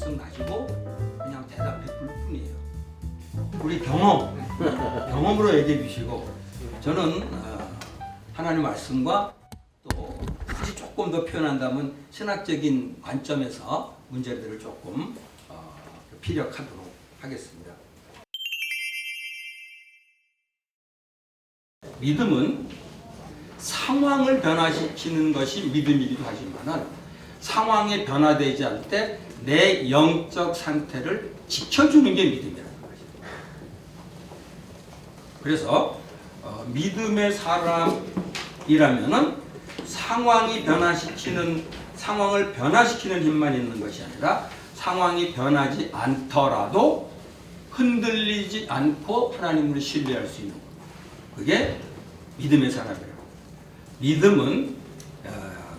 말씀 가지고 그냥 대답해 볼 뿐이에요. 우리 경험으로 얘기해 주시고 저는 하나님 말씀과 또 굳이 조금 더 표현한다면 신학적인 관점에서 문제들을 조금 피력하도록 하겠습니다. 믿음은 상황을 변화시키는 것이 믿음이기도 하지만 상황이 변화되지 않을 때 내 영적 상태를 지켜주는 게 믿음이라는 것입니다. 그래서 믿음의 사람이라면은 상황을 변화시키는 힘만 있는 것이 아니라 상황이 변하지 않더라도 흔들리지 않고 하나님을 신뢰할 수 있는 것. 그게 믿음의 사람이라고. 믿음은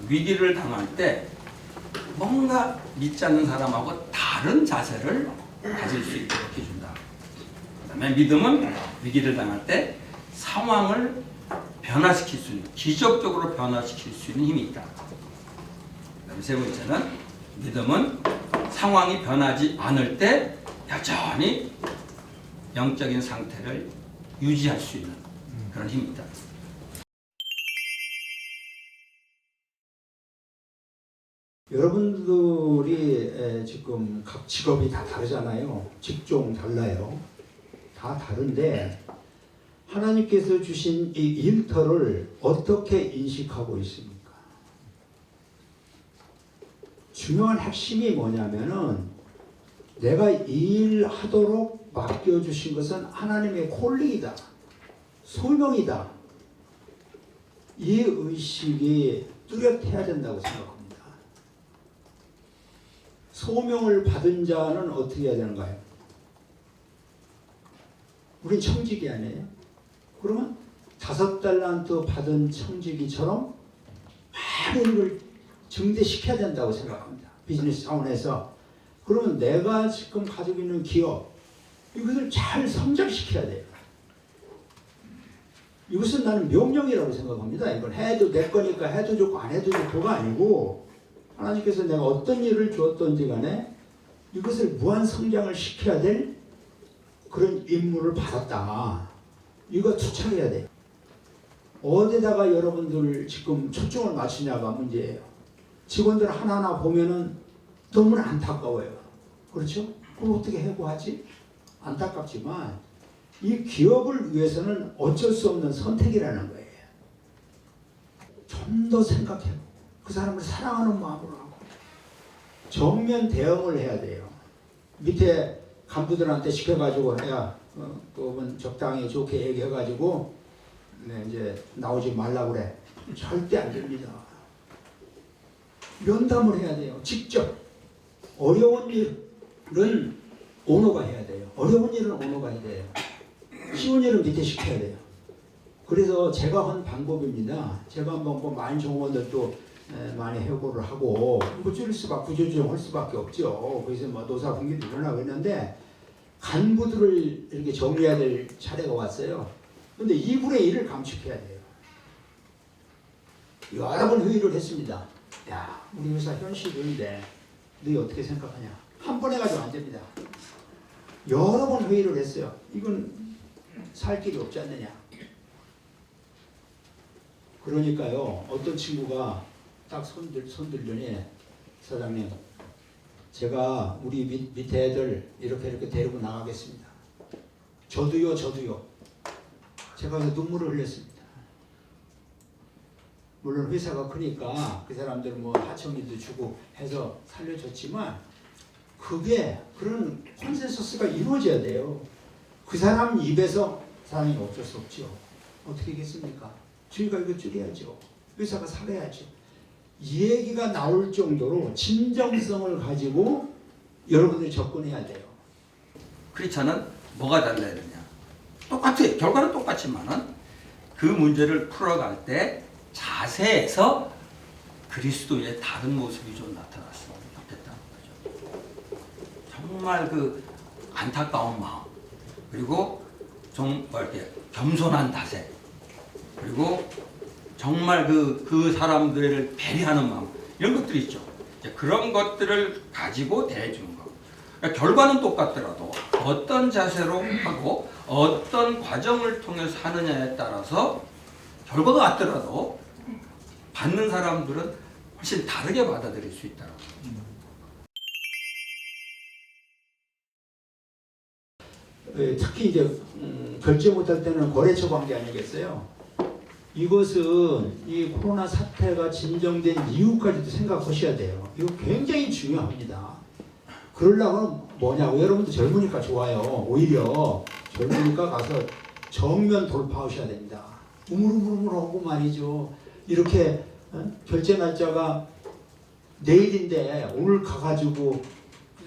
위기를 당할 때 뭔가 믿지 않는 사람하고 다른 자세를 가질 수 있도록 해준다. 그 다음에 믿음은 위기를 당할 때 상황을 변화시킬 수 있는, 기적적으로 변화시킬 수 있는 힘이 있다. 그 다음에 세 번째는 믿음은 상황이 변하지 않을 때 여전히 영적인 상태를 유지할 수 있는 그런 힘이 있다. 여러분들이 지금 각 직업이 다 다르잖아요. 직종 달라요. 다 다른데 하나님께서 주신 이 일터를 어떻게 인식하고 있습니까? 중요한 핵심이 뭐냐면은 내가 일하도록 맡겨주신 것은 하나님의 콜링이다. 소명이다. 이 의식이 뚜렷해야 된다고 생각합니다. 소명을 받은 자는 어떻게 해야 되는가요? 우린 청직이 아니에요. 그러면 5달란트 받은 청지기처럼 많은 걸 증대시켜야 된다고 생각합니다. 비즈니스 차원에서. 그러면 내가 지금 가지고 있는 기업, 이것을 잘 성장시켜야 돼요. 이것은 나는 명령이라고 생각합니다. 이걸 해도 내 거니까 해도 좋고 안 해도 좋고가 아니고 하나님께서 내가 어떤 일을 주었던지 간에 이것을 무한 성장을 시켜야 될 그런 임무를 받았다. 이거 투척해야 돼요. 어디다가 여러분들 지금 초점을 맞추냐가 문제예요. 직원들 하나하나 보면은 너무나 안타까워요. 그렇죠? 그럼 어떻게 해고하지? 안타깝지만 이 기업을 위해서는 어쩔 수 없는 선택이라는 거예요. 좀 더 생각해보고 그 사람을 사랑하는 마음으로 하고 정면 대응을 해야 돼요. 밑에 간부들한테 시켜가지고 해야 그분 적당히 좋게 얘기해가지고 이제 나오지 말라고 그래. 절대 안 됩니다. 면담을 해야 돼요. 직접. 어려운 일은 오너가 해야 돼요. 어려운 일은 오너가 해야 돼요. 쉬운 일은 밑에 시켜야 돼요. 그래서 제가 한 방법입니다. 제가 뭐 많은 정원들도 많이 해고를 하고 구조조정 할 수밖에 없죠. 그래서 뭐 노사 분기도 일어나고 있는데 간부들을 이렇게 정리해야 될 차례가 왔어요. 근데 2분의 1을 감축해야 돼요. 여러 번 회의를 했습니다. 야, 우리 회사 현실인데 너희 어떻게 생각하냐? 한 번 해가지고 안 됩니다. 여러 번 회의를 했어요. 이건 살 길이 없지 않느냐? 그러니까요, 어떤 친구가 딱 손들더니 사장님, 제가 우리 밑에 애들 이렇게 데리고 나가겠습니다. 저도요. 제가 그래서 눈물을 흘렸습니다. 물론 회사가 크니까 그 사람들 뭐 하청일도 주고 해서 살려줬지만 그게 그런 컨센서스가 이루어져야 돼요. 그 사람 입에서 사람이 어쩔 수 없죠. 어떻게 하겠습니까? 저희가 이거 줄여야죠. 회사가 살아야죠. 이 얘기가 나올 정도로 진정성을 가지고 여러분들이 접근해야 돼요. 크리스찬은 뭐가 달라야 되냐? 똑같아요. 결과는 똑같지만은 그 문제를 풀어갈 때 자세에서 그리스도의 다른 모습이 좀 나타났으면 좋겠다는 거죠. 정말 그 안타까운 마음, 그리고 좀 이렇게 겸손한 자세, 그리고 정말 그 사람들을 배려하는 마음, 이런 것들이 있죠. 그런 것들을 가지고 대해주는 거. 그러니까 결과는 똑같더라도 어떤 자세로 하고 어떤 과정을 통해서 하느냐에 따라서 결과가 같더라도 받는 사람들은 훨씬 다르게 받아들일 수 있다는 거죠. 특히 이제 결제 못할 때는 거래처 관계 아니겠어요? 이것은 이 코로나 사태가 진정된 이후까지도 생각하셔야 돼요. 이거 굉장히 중요합니다. 그러려면 뭐냐고, 여러분도 젊으니까 좋아요. 오히려 젊으니까 가서 정면 돌파하셔야 됩니다. 우물우물하고 말이죠. 이렇게 결제 날짜가 내일인데 오늘 가가지고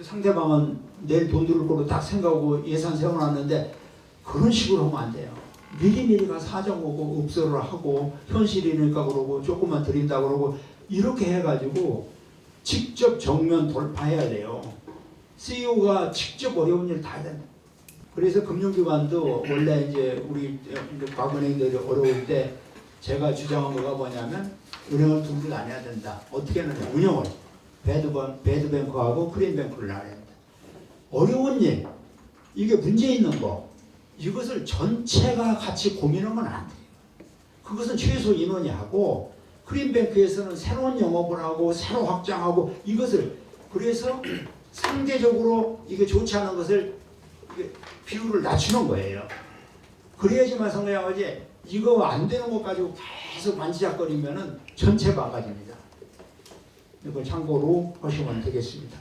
상대방은 내일 돈 들을 거로 딱 생각하고 예산 세워놨는데 그런 식으로 하면 안 돼요. 미리미리 가서 사정하고 읍소를 하고 현실이니까 그러고 조금만 드린다 그러고 이렇게 해가지고 직접 정면 돌파해야 돼요. CEO가 직접 어려운 일 다 해야 됩니다. 그래서 금융기관도 원래 이제 우리 과금은행들이 어려울 때 제가 주장한 거가 뭐냐면 은행을 두 개를 나눠야 된다. 어떻게 하느냐? 운영을 배드뱅크하고 크린뱅크를 나눠야 된다. 어려운 일, 이게 문제 있는 거, 이것을 전체가 같이 고민하면 안 돼요. 그것은 최소 인원이 하고 크린뱅크에서는 새로운 영업을 하고 새로 확장하고 이것을 그래서 상대적으로 이게 좋지 않은 것을 비율을 낮추는 거예요. 그래야지만 성장하지 이거 안 되는 것 가지고 계속 만지작거리면은 전체 망가집니다. 이걸 참고로 하시면 되겠습니다.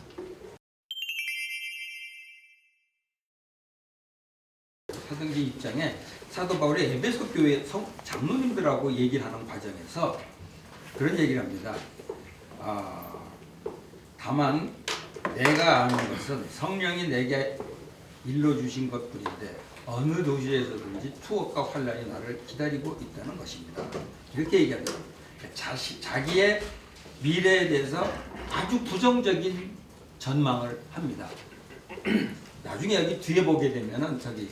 사도행전 입장에 사도 바울이 에베소 교회 장로님들하고 얘기를 하는 과정에서 그런 얘기를 합니다. 다만 내가 아는 것은 성령이 내게 일러주신 것뿐인데 어느 도시에서든지 투옥과 환란이 나를 기다리고 있다는 것입니다. 이렇게 얘기합니다. 자기의 미래에 대해서 아주 부정적인 전망을 합니다. 나중에 여기 뒤에 보게 되면은 저기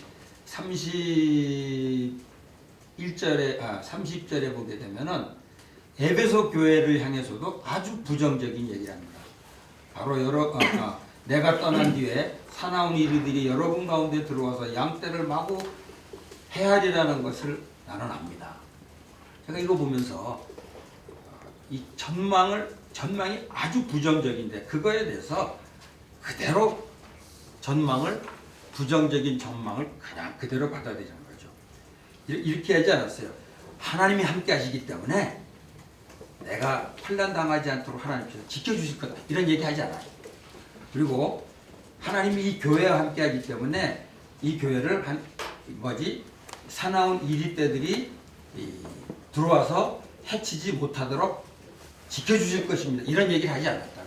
30절에 보게 되면은 에베소 교회를 향해서도 아주 부정적인 얘기를 합니다. 바로 내가 떠난 뒤에 사나운 이들이 여러분 가운데 들어와서 양떼를 마구 헤아리라는 것을 나는 압니다. 제가 이거 보면서 이 전망이 아주 부정적인데 그거에 대해서 그대로 부정적인 전망을 그냥 그대로 받아들이는 거죠. 이렇게 하지 않았어요. 하나님이 함께 하시기 때문에 내가 환난 당하지 않도록 하나님께서 지켜주실 거다. 이런 얘기 하지 않아요. 그리고 하나님이 이 교회와 함께 하기 때문에 이 교회를 사나운 이리떼들이 들어와서 해치지 못하도록 지켜주실 것입니다. 이런 얘기를 하지 않았다.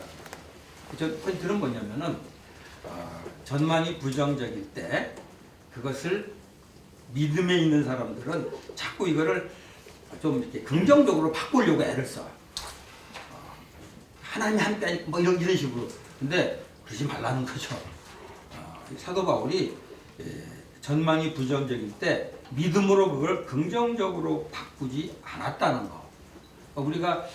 포인트는 뭐냐면은 전망이 부정적일 때 그것을 믿음에 있는 사람들은 자꾸 이거를 좀 이렇게 긍정적으로 바꾸려고 애를 써. 하나님이 함께 이런 식으로. 근데 그러지 말라는 거죠. 사도 바울이 전망이 부정적일 때 믿음으로 그걸 긍정적으로 바꾸지 않았다는 거. 우리가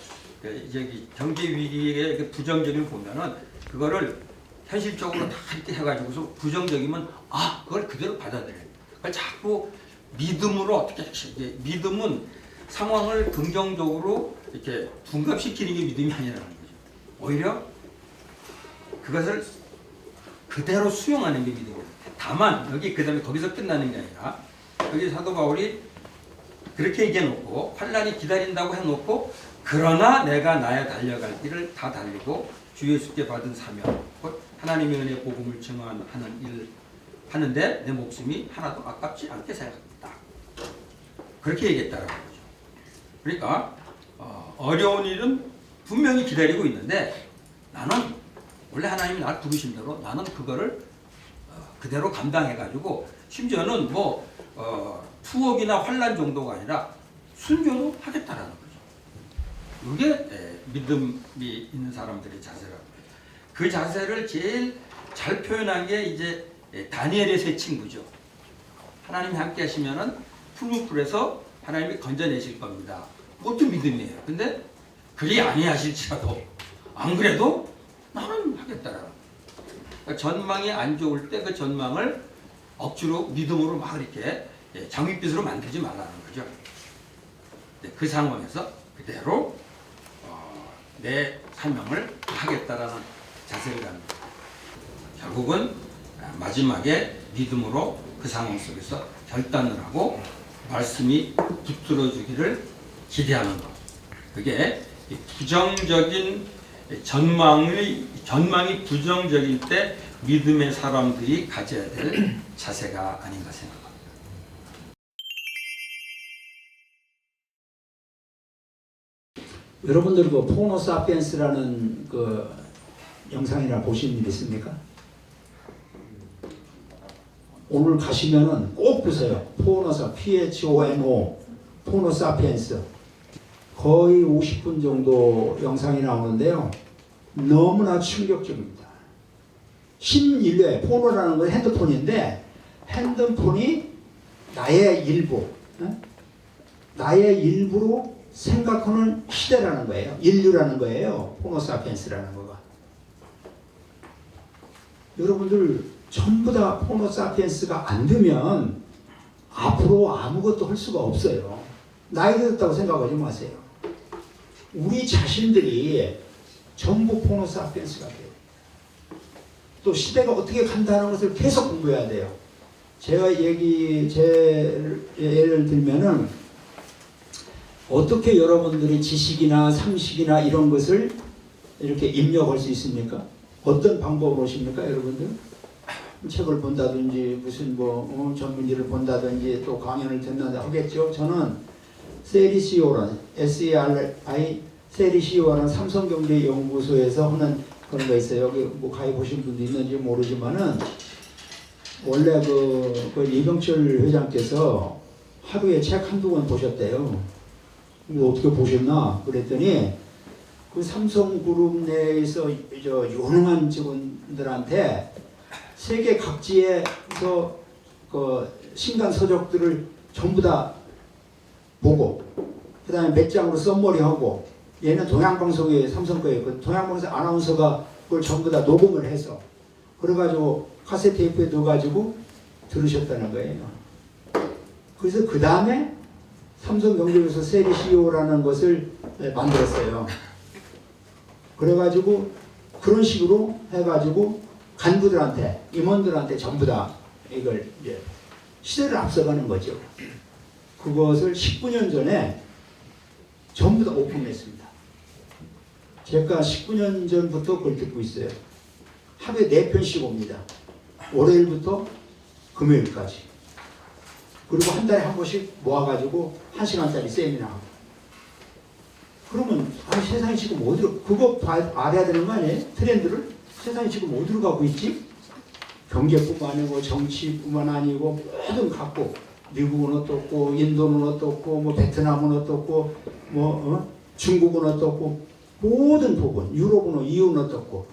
경제 위기의 부정적인 보면은 그거를 현실적으로 다 이렇게 해가지고서 부정적이면 그걸 그대로 받아들여요. 그걸 자꾸 믿음으로 어떻게 믿음은 상황을 긍정적으로 이렇게 둔갑시키는 게 믿음이 아니라는 거죠. 오히려 그것을 그대로 수용하는 게 믿음이에요. 다만 그다음에 거기서 끝나는 게 아니라 여기 사도 바울이 그렇게 얘기해놓고 환란이 기다린다고 해놓고 그러나 내가 나의 달려갈 길을 다 달리고 주 예수께 받은 사명 곧 하나님의 은혜 복음을 증언하는 일 하는데 내 목숨이 하나도 아깝지 않게 생각합니다. 그렇게 얘기했다라는 거죠. 그러니까 어려운 일은 분명히 기다리고 있는데 나는 원래 하나님이 나를 부르신 대로 나는 그거를 그대로 감당해가지고 심지어는 투옥이나 환란 정도가 아니라 순교도 하겠다라는 거죠. 이게 믿음이 있는 사람들의 자세라고. 그 자세를 제일 잘 표현한 게 이제 다니엘의 세 친구죠. 하나님이 함께 하시면은 푸른 풀에서 하나님이 건져내실 겁니다. 그것도 믿음이에요. 근데 그게 아니하실지라도 안 그래도 나는 하겠다라는. 그러니까 전망이 안 좋을 때 그 전망을 억지로 믿음으로 막 이렇게 장밋빛으로 만들지 말라는 거죠. 그 상황에서 그대로 내 사명을 하겠다라는 자세를 갖는 거예요. 결국은 마지막에 믿음으로 그 상황 속에서 결단을 하고 말씀이 붙들어주기를 기대하는 것. 그게 부정적인 전망이 부정적일 때 믿음의 사람들이 가져야 될 자세가 아닌가 생각합니다. 여러분들 그 포노 사피엔스라는 그 영상이나 보신 일 있습니까? 오늘 가시면은 꼭 보세요. 포노사 PHONO 포노 사피엔스 거의 50분 정도 영상이 나오는데요. 너무나 충격적입니다. 신인류의 포노라는 건 핸드폰인데 핸드폰이 나의 일부, 나의 일부로 생각하는 시대라는 거예요. 인류라는 거예요. 포노 사피엔스라는 거가. 여러분들 전부 다 포노 사피엔스가 안 되면 앞으로 아무것도 할 수가 없어요. 나이 들었다고 생각하지 마세요. 우리 자신들이 전부 포노 사피엔스가 돼요. 또 시대가 어떻게 간다는 것을 계속 공부해야 돼요. 제가 제 예를 들면은 어떻게 여러분들이 지식이나 상식이나 이런 것을 이렇게 입력할 수 있습니까? 어떤 방법으로 하십니까, 여러분들? 책을 본다든지 무슨 전문지를 본다든지 또 강연을 듣는다 하겠죠. 저는 세리CEO라는 SERI 세리CEO라는 삼성경제연구소에서 하는 그런 거 있어요. 여기 뭐 가입하신 분도 있는지 모르지만은 원래 그 이병철 회장께서 하루에 책 한두 권 보셨대요. 이거 어떻게 보셨나? 그랬더니 그 삼성그룹 내에서 유능한 직원들한테 세계 각지에서 그 신간 서적들을 전부 다 보고 그 다음에 몇 장으로 썸머리하고 얘는 동양방송에 삼성 거예요. 그 동양방송 아나운서가 그걸 전부 다 녹음을 해서 그래가지고 카세트 테이프에 넣어가지고 들으셨다는 거예요. 그래서 그 다음에 삼성경제에서 세리CEO라는 것을 만들었어요. 그래가지고 그런 식으로 해가지고 간부들한테 임원들한테 전부 다 이걸 이제 시대를 앞서가는 거죠. 그것을 19년 전에 전부 다 오픈했습니다. 제가 19년 전부터 그걸 듣고 있어요. 하루에 4편씩 옵니다. 월요일부터 금요일까지. 그리고 한 달에 한 번씩 모아가지고 1시간짜리 세미나하고. 그러면 세상이 지금 어디로, 그거 알아야 되는 거 아니에요? 트렌드를? 세상이 지금 어디로 가고 있지? 경제뿐만 아니고 정치뿐만 아니고 모든 각국, 미국은 어떻고 인도는 어떻고 베트남은 어떻고 중국은 어떻고 모든 부분, 유럽은 이유는 어떻고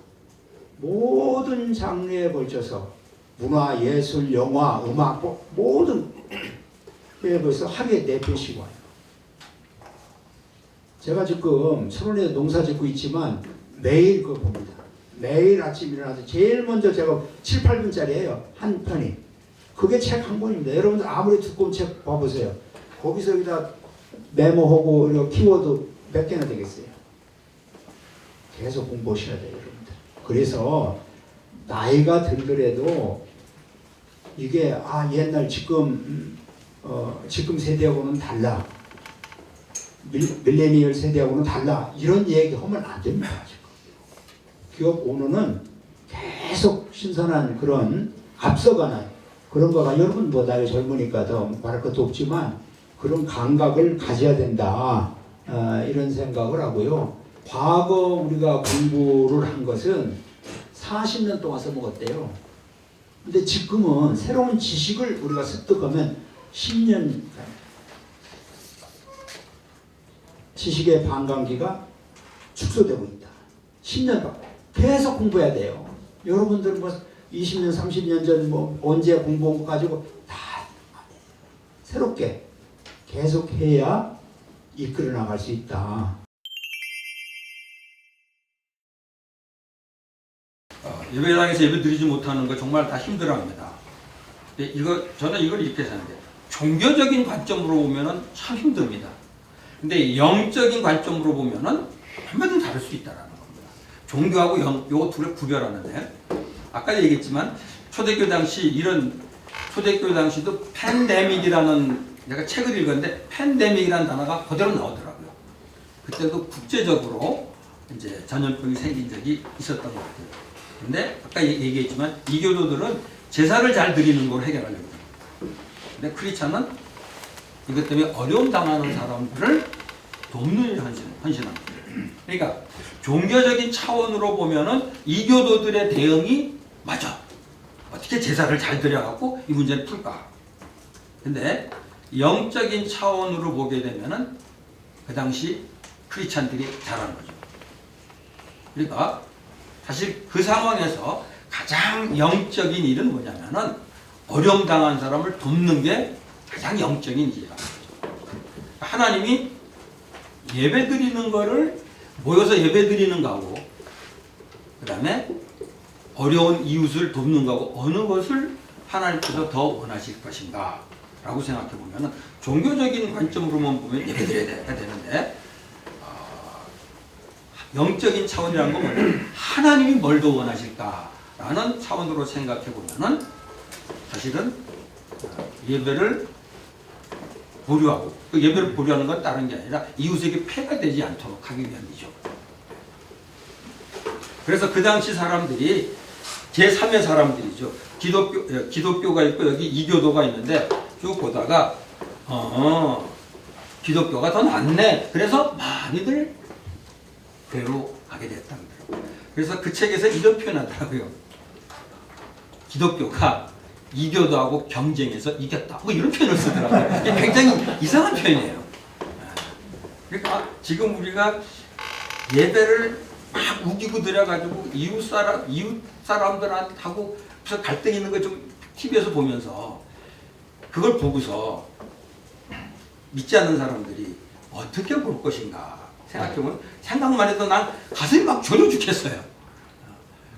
모든 장르에 걸쳐서 문화, 예술, 영화, 음악 모든 에 벌써 하루에 4편씩 와요. 제가 지금 천원에 농사 짓고 있지만 매일 그거 봅니다. 매일 아침 일어나서 제일 먼저 제가 7, 8분짜리예요. 한 편이. 그게 책 한 권입니다. 여러분들 아무리 두꺼운 책 봐보세요. 거기서 여기다 메모하고 이렇게 키워드 몇 개나 되겠어요. 계속 공부하셔야 돼요, 여러분들. 그래서 나이가 들더라도 이게 옛날 지금 세대하고는 달라. 밀레니얼 세대하고는 달라. 이런 얘기 하면 안 됩니다. 지금. 기업 오너는 계속 신선한 그런 앞서가는 그런 거가 여러분 나이 젊으니까 더 말할 것도 없지만 그런 감각을 가져야 된다. 이런 생각을 하고요. 과거 우리가 공부를 한 것은 40년 동안 써먹었대요. 근데 지금은 새로운 지식을 우리가 습득하면 10년 지식의 반감기가 축소되고 있다. 10년 계속 공부해야 돼요. 여러분들 20년, 30년 전 언제 공부한 거 가지고 다 새롭게 계속 해야 이끌어 나갈 수 있다. 예배당에서 예배 드리지 못하는 거 정말 다 힘들어합니다. 저는 이걸 이렇게 생각해요. 종교적인 관점으로 보면은 참 힘듭니다. 근데 영적인 관점으로 보면은 얼마든지 다를 수 있다라는 겁니다. 종교하고 요 둘을 구별하는데, 아까 얘기했지만 초대교회 당시도 팬데믹이라는, 내가 책을 읽었는데 팬데믹이라는 단어가 그대로 나오더라고요. 그때도 국제적으로 이제 전염병이 생긴 적이 있었던 것 같아요. 근데 아까 얘기했지만 이교도들은 제사를 잘 드리는 걸 해결하려고 해요. 근데 크리스찬은 이것 때문에 어려움 당하는 사람들을 돕는 일에 헌신합니다. 그러니까 종교적인 차원으로 보면은 이교도들의 대응이 맞아. 어떻게 제사를 잘 드려갖고 이 문제를 풀까? 근데 영적인 차원으로 보게 되면은 그 당시 크리스찬들이 잘한 거죠. 그러니까 사실 그 상황에서 가장 영적인 일은 뭐냐면은 어려움 당한 사람을 돕는 게 가장 영적인 일이라는 거죠. 하나님이 예배 드리는 거를 모여서 예배 드리는 거하고, 그 다음에 어려운 이웃을 돕는 거하고 어느 것을 하나님께서 더 원하실 것인가 라고 생각해 보면은 종교적인 관점으로만 보면 예배 드려야 되는데, 영적인 차원이라는 건 뭐냐면 하나님이 뭘 더 원하실까라는 차원으로 생각해 보면은 사실은 예배를 보류하고, 그 예배를 보류하는 건 다른 게 아니라 이웃에게 폐가 되지 않도록 하기 위함이죠. 그래서 그 당시 사람들이 제3의 사람들이죠. 기독교가 있고 여기 이교도가 있는데 쭉 보다가 기독교가 더 낫네. 그래서 많이들 교회로 가게 됐답니다. 그래서 그 책에서 이런 표현하더라고요. 기독교가 이교도하고 경쟁해서 이겼다. 뭐 이런 표현을 쓰더라고요. 이게 굉장히 이상한 표현이에요. 그러니까 지금 우리가 예배를 막 우기고 드려가지고 이웃 사람들하고 무슨 갈등 있는 거 좀 TV에서 보면서 그걸 보고서 믿지 않는 사람들이 어떻게 볼 것인가 생각해보면 생각만 해도 난 가슴이 막 졸여 죽겠어요.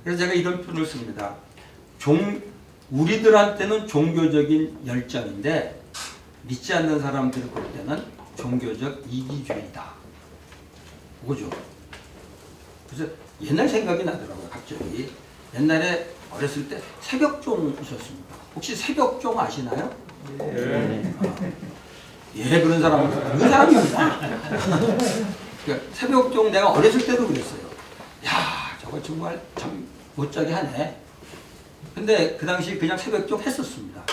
그래서 제가 이런 표현을 씁니다. 우리들한테는 종교적인 열정인데 믿지 않는 사람들이 볼 때는 종교적 이기주의다. 그거죠. 그래서 옛날 생각이 나더라고요. 갑자기. 옛날에 어렸을 때 새벽종 있었습니다. 혹시 새벽종 아시나요? 예, 그런 사람은 그 사람입니다. 그러니까 새벽종 내가 어렸을 때도 그랬어요. 야, 저거 정말 참 못자게 하네. 근데 그 당시 그냥 새벽종 했었습니다.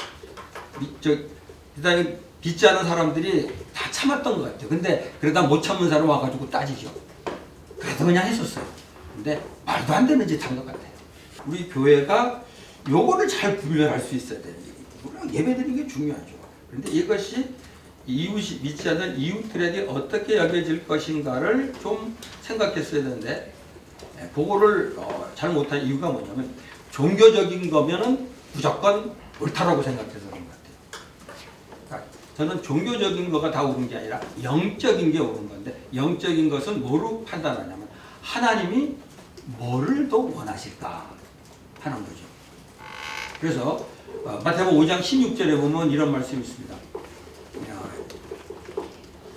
그다음에 믿지 않은 사람들이 다 참았던 것 같아요. 근데 그러다 못 참는 사람 와가지고 따지죠. 그래도 그냥 했었어요. 근데 말도 안 되는 짓 한 것 같아요. 우리 교회가 요거를 잘 분별할 수 있어야 돼요. 물론 예배드리는 게 중요하죠. 그런데 이것이 이웃이 믿지 않는 이웃들에게 어떻게 여겨질 것인가를 좀 생각했어야 되는데, 그거를 잘 못한 이유가 뭐냐면 종교적인 거면은 무조건 옳다라고 생각해서 그런 것 같아요. 그러니까 저는 종교적인 거가 다 옳은 게 아니라 영적인 게 옳은 건데, 영적인 것은 뭐로 판단하냐면 하나님이 뭐를 더 원하실까 하는 거죠. 그래서 마태복음 5장 16절에 보면 이런 말씀이 있습니다.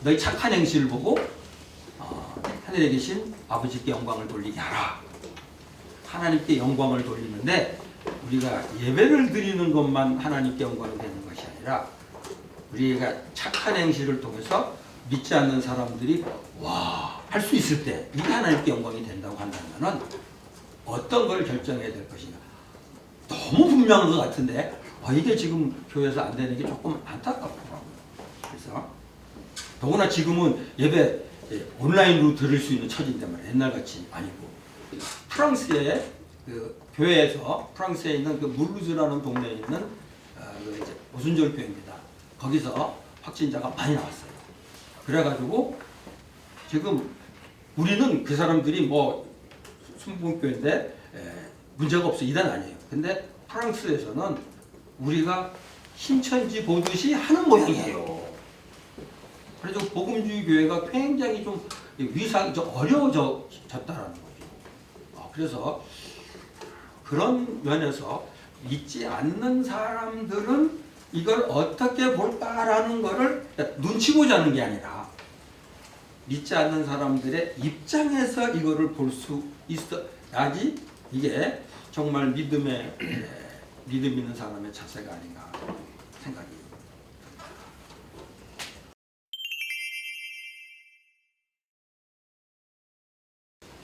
너희 착한 행실을 보고 하늘에 계신 아버지께 영광을 돌리게 하라. 하나님께 영광을 돌리는데 우리가 예배를 드리는 것만 하나님께 영광이 되는 것이 아니라 우리가 착한 행실을 통해서 믿지 않는 사람들이 할 수 있을 때 이게 하나님께 영광이 된다고 한다면 어떤 걸 결정해야 될 것인가. 너무 분명한 것 같은데 이게 지금 교회에서 안 되는 게 조금 안타깝더라고요. 그래서 더구나 지금은 예배 온라인으로 들을 수 있는 처지인데 말이에요. 옛날같이 아니고. 프랑스의 그 교회에서 프랑스에 있는 그 물루즈라는 동네에 있는 그 이제 오순절 교회입니다. 거기서 확진자가 많이 나왔어요. 그래가지고 지금 우리는 그 사람들이 뭐 순복음교회인데 문제가 없어. 이단 아니에요. 근데 프랑스에서는 우리가 신천지 보듯이 하는 모양이에요. 그래서 복음주의 교회가 굉장히 좀 위상이 좀 어려워졌다라는 거죠. 그래서 그런 면에서 믿지 않는 사람들은 이걸 어떻게 볼까라는 거를 눈치 보자는 게 아니라 믿지 않는 사람들의 입장에서 이거를 볼 수 있어야지 이게 정말 믿음 있는 사람의 자세가 아닌가 생각이.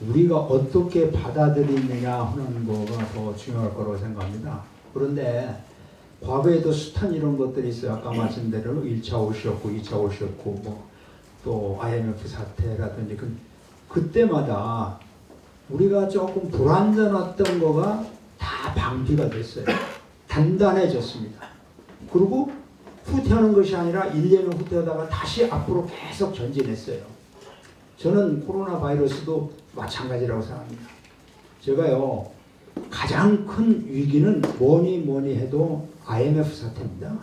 우리가 어떻게 받아들이느냐 하는 거가 더 중요할 거라고 생각합니다. 그런데 과거에도 숱한 이런 것들이 있어요. 아까 말씀대로 1차 옷이었고 2차 옷이었고 뭐 또 IMF 사태라든지 그때마다 우리가 조금 불완전했던 거가 다 방비가 됐어요. 단단해졌습니다. 그리고 후퇴하는 것이 아니라 1년을 후퇴하다가 다시 앞으로 계속 전진했어요. 저는 코로나 바이러스도 마찬가지라고 생각합니다. 제가요, 가장 큰 위기는 뭐니 해도 IMF 사태입니다.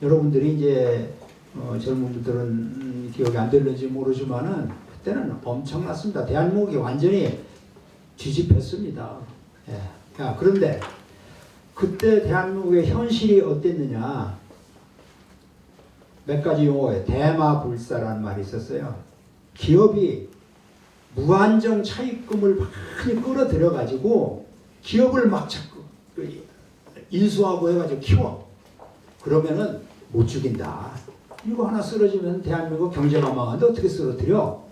여러분들이 이제 젊은 분들은 기억이 안 될는지 모르지만은 그때는 엄청났습니다. 대한민국이 완전히 뒤집혔습니다. 예. 야, 그런데 그때 대한민국의 현실이 어땠느냐? 몇 가지 용어에 대마불사라는 말이 있었어요. 기업이 무한정 차입금을 많이 끌어들여 가지고 기업을 막 자꾸 인수하고 해가지고 키워. 그러면은 못 죽인다. 이거 하나 쓰러지면 대한민국 경제가 망하는데 어떻게 쓰러뜨려?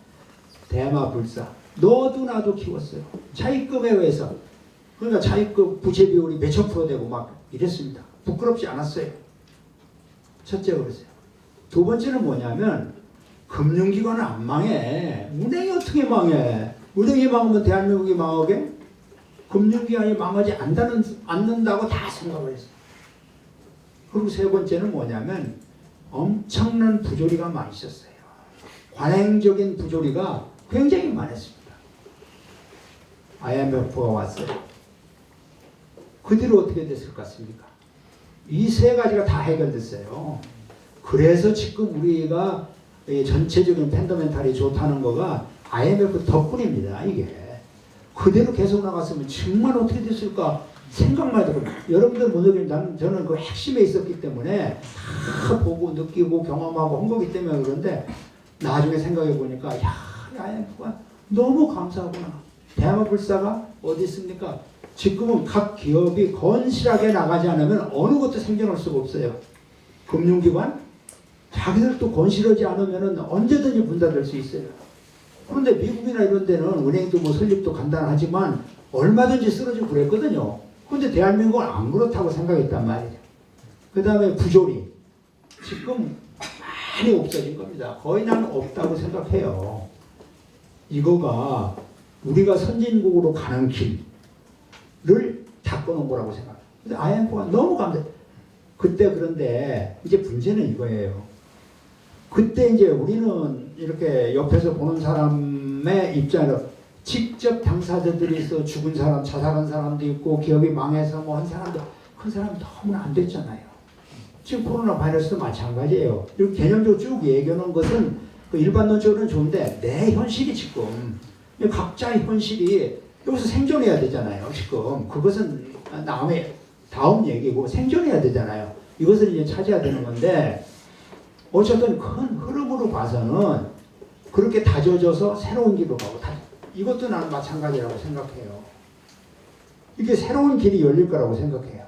대마불사. 너도 나도 키웠어요. 차입금에 의해서. 그러니까 차입금 부채 비율이 몇천 프로 되고 막 이랬습니다. 부끄럽지 않았어요. 첫째 그랬어요. 두 번째는 뭐냐면 금융기관은 안 망해. 은행이 어떻게 망해? 은행이 망하면 대한민국이 망하게? 금융기관이 망하지 않는다고 다 생각을 했어요. 그리고 세 번째는 뭐냐면 엄청난 부조리가 많이 있었어요. 관행적인 부조리가 굉장히 많았습니다. IMF가 왔어요. 그 뒤로 어떻게 됐을 것 같습니까? 이 세 가지가 다 해결됐어요. 그래서 지금 우리가 전체적인 팬더멘탈이 좋다는 거가 IMF 덕분입니다. 이게 그대로 계속 나갔으면 정말 어떻게 됐을까 생각만 해도 여러분들 못 느끼는 저는 그 핵심에 있었기 때문에 다 보고 느끼고 경험하고 한 거기 때문에 그런데 나중에 생각해 보니까 야 IMF가 너무 감사하구나. 대마불사가 어디 있습니까? 지금은 각 기업이 건실하게 나가지 않으면 어느 것도 생존할 수가 없어요. 금융기관 자기들도 건실하지 않으면 언제든지 문닫을 수 있어요. 그런데 미국이나 이런 데는 은행도 뭐 설립도 간단하지만 얼마든지 쓰러지고 그랬거든요. 그런데 대한민국은 안 그렇다고 생각했단 말이죠. 그 다음에 부조리. 지금 많이 없어진 겁니다. 거의 나는 없다고 생각해요. 이거가 우리가 선진국으로 가는 길을 닦아놓은 거라고 생각해요. 근데 IMF가 너무 감사해요. 그때 그런데 이제 문제는 이거예요. 그때 이제 우리는 이렇게 옆에서 보는 사람의 입장으로 직접 당사자들이 있어 죽은 사람, 자살한 사람도 있고 기업이 망해서 뭐 한 사람도 그 사람이 너무나 안 됐잖아요. 지금 코로나 바이러스도 마찬가지예요. 이렇게 개념적으로 쭉 얘기하는 것은 그 일반론적으로는 좋은데 내 현실이 지금 각자의 현실이 여기서 생존해야 되잖아요. 지금 그것은 다음 얘기고 생존해야 되잖아요. 이것을 이제 찾아야 되는 건데 어쨌든 큰 흐름으로 봐서는 그렇게 다져져서 새로운 길로 가고 이것도 나는 마찬가지라고 생각해요. 이게 새로운 길이 열릴 거라고 생각해요.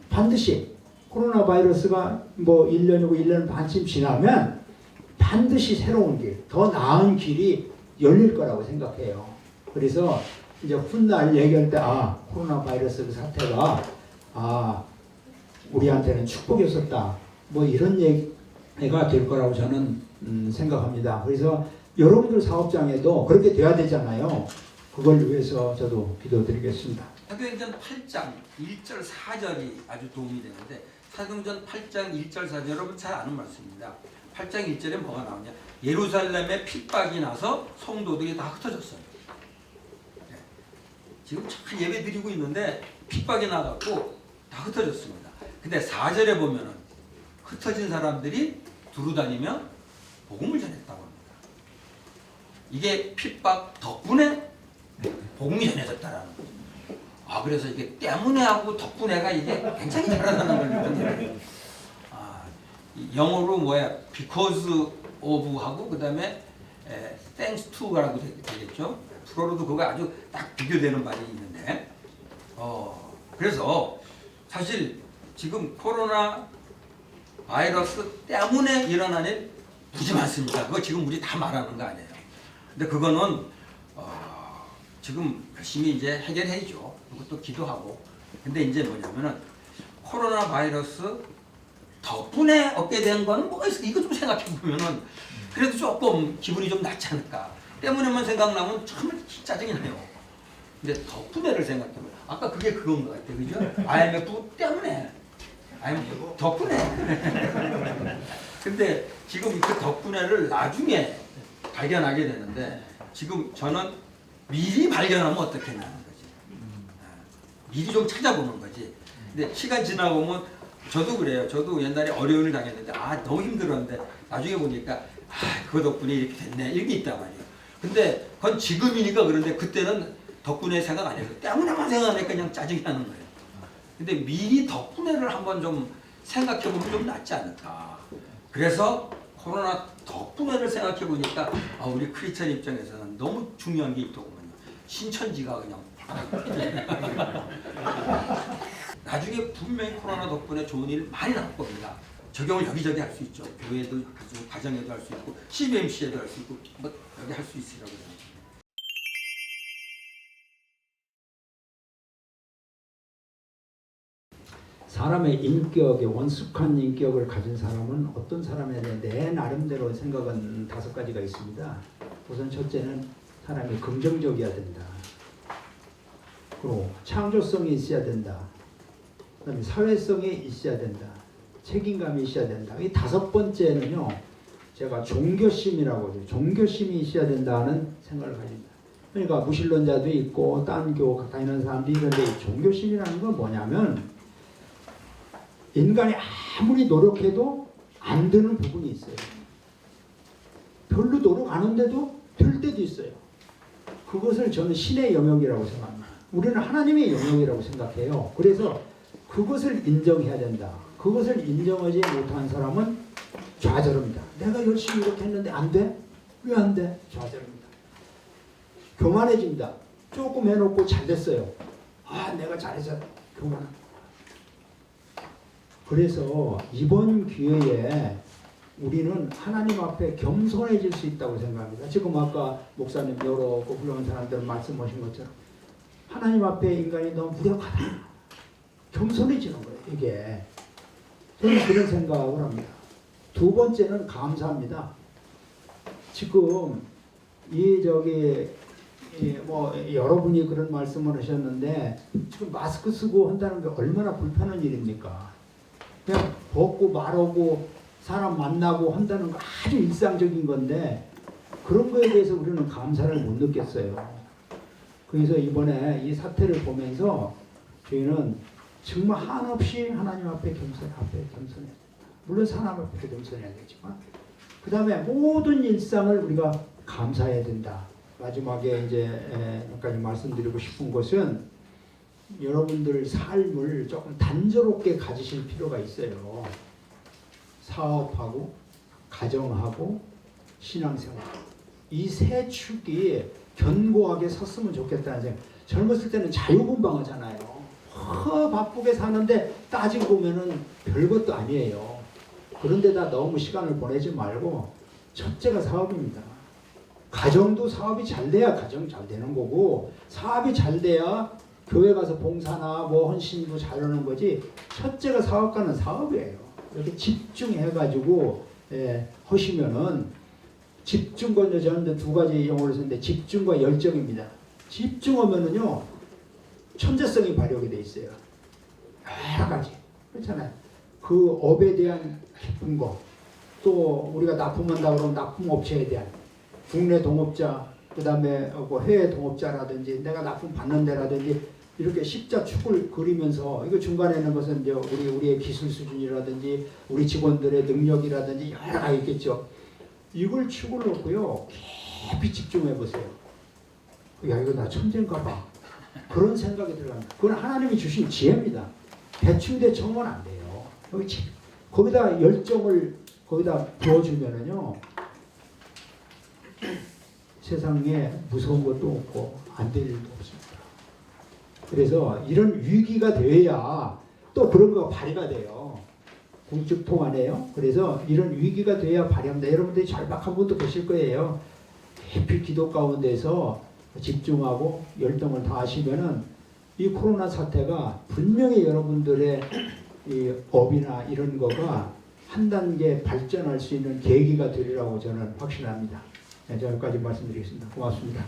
반드시 코로나 바이러스가 뭐 1년이고 1년 반쯤 지나면 반드시 새로운 길, 더 나은 길이 열릴 거라고 생각해요. 그래서 이제 훗날 얘기할 때 코로나 바이러스 사태가 우리한테는 축복이었었다. 뭐 이런 얘기가 될 거라고 저는 생각합니다. 그래서 여러분들 사업장에도 그렇게 돼야 되잖아요. 그걸 위해서 저도 기도드리겠습니다. 사도행전 8장 1절 4절이 아주 도움이 되는데 사도행전 8장 1절 4절 여러분 잘 아는 말씀입니다. 8장 1절에 뭐가 나오냐? 예루살렘에 핍박이 나서 성도들이 다 흩어졌어요. 지금 참 예배 드리고 있는데 핍박이 나갖고 다 흩어졌습니다. 근데 4절에 보면은 흩어진 사람들이 두루다니며 복음을 전했다고 합니다. 이게 핍박 덕분에 복음이 전해졌다라는 거죠. 그래서 이게 때문에하고 덕분에가 이게 굉장히 다르다는 걸 느꼈어요. 이 영어로 뭐야 because of 하고 그 다음에 thanks to라고 되겠죠. 불어로도 그거 아주 딱 비교되는 말이 있는데 그래서 사실 지금 코로나 바이러스 때문에 일어난 일 무지 많습니다. 그거 지금 우리 다 말하는 거 아니에요. 근데 그거는 지금 열심히 이제 해결해야죠. 그것도 기도하고. 근데 이제 뭐냐면은 코로나 바이러스 덕분에 얻게 된 거는 뭐가 있을까? 이거 좀 생각해 보면은 그래도 조금 기분이 좀 낫지 않을까? 때문에만 생각나면 참 짜증이 나요. 근데 덕분에를 생각해보면 아까 그게 그건 것 같아요. 그죠? IMF 때문에. IMF 덕분에. 근데 지금 그 덕분에를 나중에 발견하게 되는데 지금 저는 미리 발견하면 어떻겠냐는 거지. 미리 좀 찾아보는 거지. 근데 시간 지나고 보면 저도 그래요. 저도 옛날에 어려움을 당했는데 너무 힘들었는데 나중에 보니까 그 덕분에 이렇게 됐네. 이게 있단 말이에요. 근데 그건 지금이니까 그런데 그때는 덕분에 생각 안 해서 때문에만 생각하니까 그냥 짜증이 나는 거예요. 근데 미리 덕분에를 한번 좀 생각해보면 좀 낫지 않을까. 그래서 코로나 덕분에를 생각해보니까 우리 크리스천 입장에서는 너무 중요한 게 있더군요. 신천지가 그냥 나중에 분명히 코로나 덕분에 좋은 일 많이 나올 겁니다. 적용을 여기저기 할 수 있죠. 교회도 하죠, 가정에도 할 수 있고, CBMC에도 할 수 있고, 뭐 여기 할 수 있으라고 생각합니다. 사람의 인격에 원숙한 인격을 가진 사람은 어떤 사람에 대해 내 나름대로 생각은 5가지가 있습니다. 우선 첫째는 사람이 긍정적이어야 된다. 그리고 창조성이 있어야 된다. 그다음에 사회성이 있어야 된다. 책임감이 있어야 된다. 이 5번째는요. 제가 종교심이라고 해요. 종교심이 있어야 된다는 생각을 가집니다. 그러니까 무신론자도 있고 딴 교 다니는 사람도 있는데 이 종교심이라는 건 뭐냐면 인간이 아무리 노력해도 안 되는 부분이 있어요. 별로 노력 안 하는데도 될 때도 있어요. 그것을 저는 신의 영역이라고 생각합니다. 우리는 하나님의 영역이라고 생각해요. 그래서 그것을 인정해야 된다. 그것을 인정하지 못한 사람은 좌절합니다. 내가 열심히 이렇게 했는데 안 돼? 왜 안 돼? 좌절합니다. 교만해진다. 조금 해놓고 잘 됐어요. 내가 잘해서 교만합니다. 그래서 이번 기회에 우리는 하나님 앞에 겸손해질 수 있다고 생각합니다. 지금 아까 목사님 여러 훌륭한 사람들 말씀하신 것처럼 하나님 앞에 인간이 너무 무력하다. 겸손해지는 거예요. 이게 저는 그런 생각을 합니다. 2번째는 감사합니다. 지금 여러분이 그런 말씀을 하셨는데 지금 마스크 쓰고 한다는 게 얼마나 불편한 일입니까? 그냥 벗고 말하고 사람 만나고 한다는 거 아주 일상적인 건데 그런 거에 대해서 우리는 감사를 못 느꼈어요. 그래서 이번에 이 사태를 보면서 저희는 정말 한없이 하나님 앞에 겸손해야 된다. 물론 사람 앞에 겸손해야 되지만 그 다음에 모든 일상을 우리가 감사해야 된다. 마지막에 이제 몇 가지 말씀드리고 싶은 것은 여러분들 삶을 조금 단조롭게 가지실 필요가 있어요. 사업하고 가정하고 신앙생활 이 3축이 견고하게 섰으면 좋겠다는 생각. 젊었을 때는 자유분방하잖아요. 바쁘게 사는데 따지고 보면은 별것도 아니에요. 그런데다 너무 시간을 보내지 말고 첫째가 사업입니다. 가정도 사업이 잘 돼야 가정 잘 되는 거고 사업이 잘 돼야 교회 가서 봉사나 헌신도 잘하는 거지. 첫째가 사업가는 사업이에요. 이렇게 집중해가지고 하시면은 집중과 저는 2가지 용어를 쓰는데 집중과 열정입니다. 집중하면은요 천재성이 발휘하게 돼 있어요. 여러 가지 그렇잖아요. 그 업에 대한 기쁜 거, 또 우리가 납품한다 그러면 납품업체에 대한 국내 동업자, 그 다음에 해외 동업자라든지 내가 납품 받는 데라든지 이렇게 십자축을 그리면서 이거 중간에 있는 것은 이제 우리의 기술 수준이라든지 우리 직원들의 능력이라든지 여러 가지 있겠죠. 이걸 축을 놓고요 깊이 집중해 보세요. 야 이거 나 천재인가 봐. 그런 생각이 들어갑니다. 그건 하나님이 주신 지혜입니다. 대충대충은 안 돼요. 거기다 열정을 거기다 부어주면은요, 세상에 무서운 것도 없고 안 될 일도 없습니다. 그래서 이런 위기가 되어야 또 그런 거가 발휘가 돼요. 공직통 안에요. 그래서 이런 위기가 돼야 발휘합니다. 여러분들이 절박한 분도 계실 거예요. 깊이 기도 가운데서 집중하고 열정을 다하시면은 이 코로나 사태가 분명히 여러분들의 이 업이나 이런 거가 한 단계 발전할 수 있는 계기가 되리라고 저는 확신합니다. 네, 여기까지 말씀드리겠습니다. 고맙습니다.